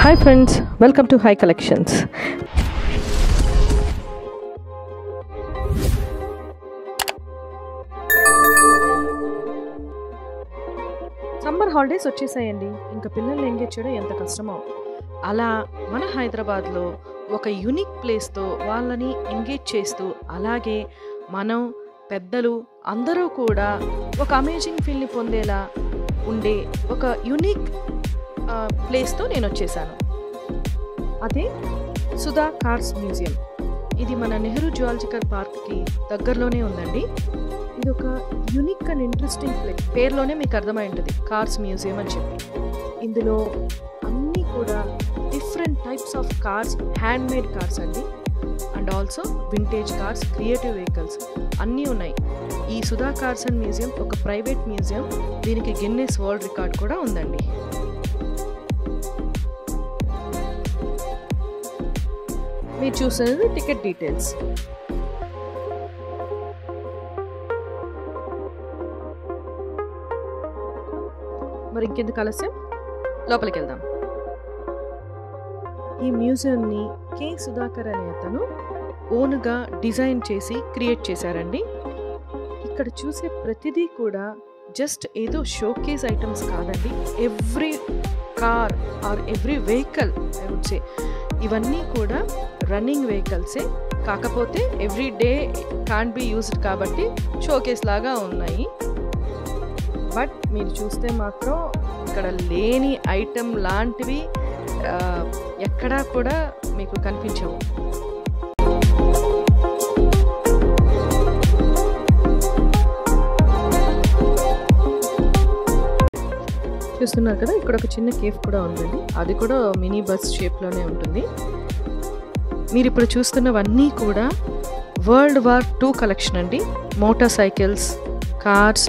Hi friends, welcome to Hi Collections. Summer holidays వచ్చేసాయండి. ఇంకా పిల్లల్ని ఎంగేజ్ చేయడం ఎంత కష్టమో. అలా మన హైదరాబాద్లో ఒక యూనిక్ ప్లేస్తో వాళ్ళని ఎంగేజ్ చేస్తూ, అలాగే మనం పెద్దలు అందరూ కూడా ఒక అమేజింగ్ ఫీల్ని పొందేలా ఉండే ఒక యూనిక్ ప్లేస్తో నేను వచ్చేసాను. అదే సుధా కార్స్ మ్యూజియం. ఇది మన నెహ్రూ జువాలజికల్ పార్క్కి దగ్గరలోనే ఉందండి. ఇది ఒక యూనిక్ అండ్ ఇంట్రెస్టింగ్ ప్లేస్. పేరులోనే మీకు అర్థమై ఉంటుంది, కార్స్ మ్యూజియం అని చెప్పి. ఇందులో అన్నీ కూడా different types of cars, hand made cars అండి, and also vintage cars, creative vehicles అన్నీ ఉన్నాయి. ఈ సుధా కార్స్ అండ్ మ్యూజియం ఒక ప్రైవేట్ మ్యూజియం. దీనికి గిన్నెస్ వరల్డ్ రికార్డ్ కూడా ఉందండి. మీరు చూసినది టికెట్ డీటెయిల్స్. మరి ఇంకెందుకు ఆలస్యం, లోపలికి వెళ్దాం. ఈ మ్యూజియంని కె సుధాకర్ అనే అతను ఓన్గా డిజైన్ చేసి క్రియేట్ చేశారండి. ఇక్కడ చూసే ప్రతిదీ కూడా జస్ట్ ఏదో షోకేస్ ఐటమ్స్ కాదండి. Every car or every vehicle I would say, ఇవన్నీ కూడా రన్నింగ్ వెహికల్సే. కాకపోతే every day can't be used కాబట్టి షోకేస్ లాగా ఉన్నాయి. బట్ మీరు చూస్తే మాత్రం ఇక్కడ లేని ఐటమ్ లాంటివి ఎక్కడా కూడా మీకు కనిపించవు. చూస్తున్నారు కదా, ఇక్కడ ఒక చిన్న కేఫ్ కూడా ఉందండి. అది కూడా మినీ బస్ షేప్లోనే ఉంటుంది. మీరు ఇప్పుడు చూస్తున్నవన్నీ కూడా వరల్డ్ వార్ 2 కలెక్షన్ అండి. Motor cycles, cars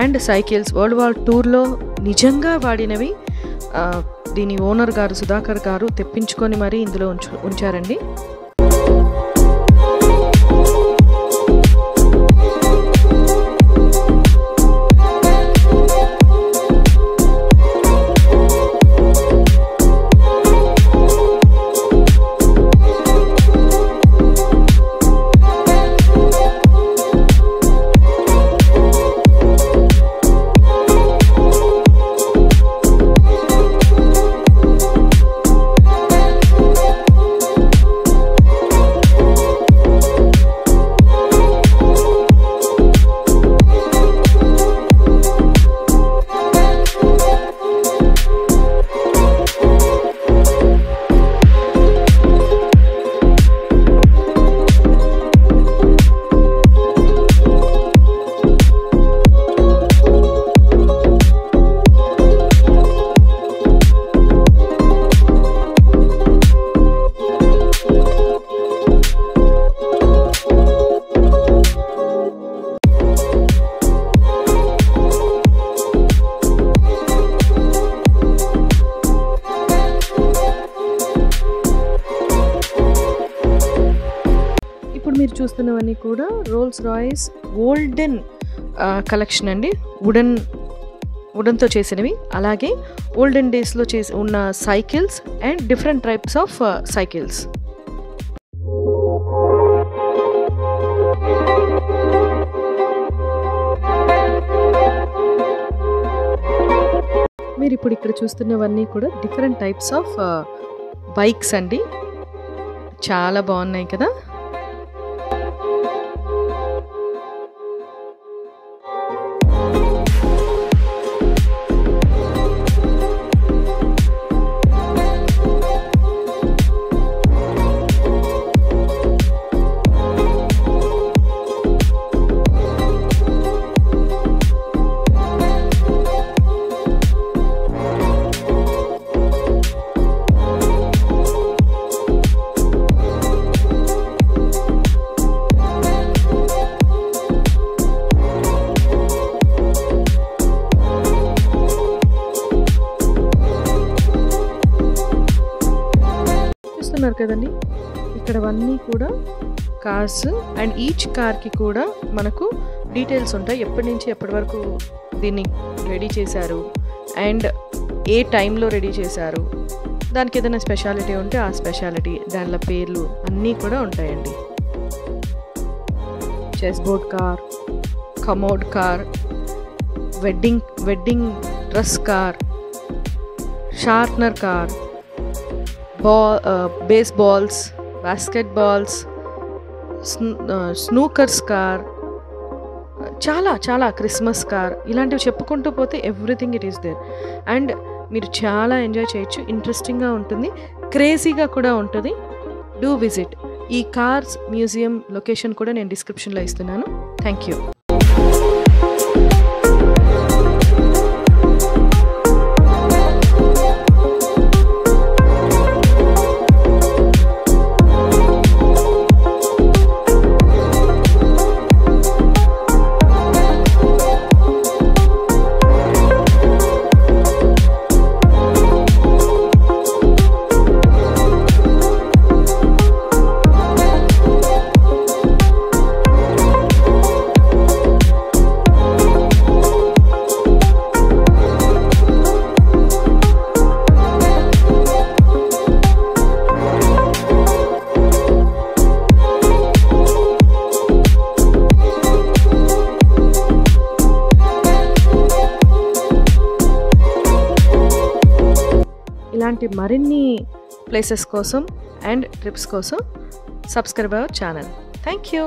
and cycles world war 2లో నిజంగా వాడినవి. దీని ఓనర్ గారు సుధాకర్ గారు తెప్పించుకొని మరీ ఇందులో ఉంచారండి. మీరు చూస్తున్నవన్నీ కూడా రోల్స్ రాయ్స్ గోల్డెన్ కలెక్షన్ అండి. వుడన్తో చేసినవి, అలాగే ఓల్డెన్ డేస్లో చేసి ఉన్న cycles and different types of cycles. మీరు ఇప్పుడు ఇక్కడ చూస్తున్నవన్నీ కూడా డిఫరెంట్ టైప్స్ ఆఫ్ బైక్స్ అండి. చాలా బాగున్నాయి కదా. కదండి, ఇక్కడవన్నీ కూడా కార్స్ అండ్ ఈచ్ కార్కి కూడా మనకు డీటెయిల్స్ ఉంటాయి. ఎప్పటి నుంచి ఎప్పటి వరకు దీన్ని రెడీ చేశారు అండ్ ఏ టైంలో రెడీ చేశారు దానికి ఏదైనా స్పెషాలిటీ ఉంటే ఆ స్పెషాలిటీ, దానిలో పేర్లు అన్నీ కూడా ఉంటాయండి. Chess board car, commode car, wedding dress car, sharpener car, baseballs, basket balls, snookers car, చాలా చాలా క్రిస్మస్ కార్, ఇలాంటివి చెప్పుకుంటూ పోతే everything it is there. And మీరు చాలా ఎంజాయ్ చేయొచ్చు. ఇంట్రెస్టింగ్గా ఉంటుంది, క్రేజీగా కూడా ఉంటుంది. Do visit. ఈ కార్స్ మ్యూజియం లొకేషన్ కూడా నేను డిస్క్రిప్షన్లో ఇస్తున్నాను. Thank you. ఇలాంటి మరిన్ని ప్లేసెస్ కోసం అండ్ ట్రిప్స్ కోసం subscribe our channel. Thank you.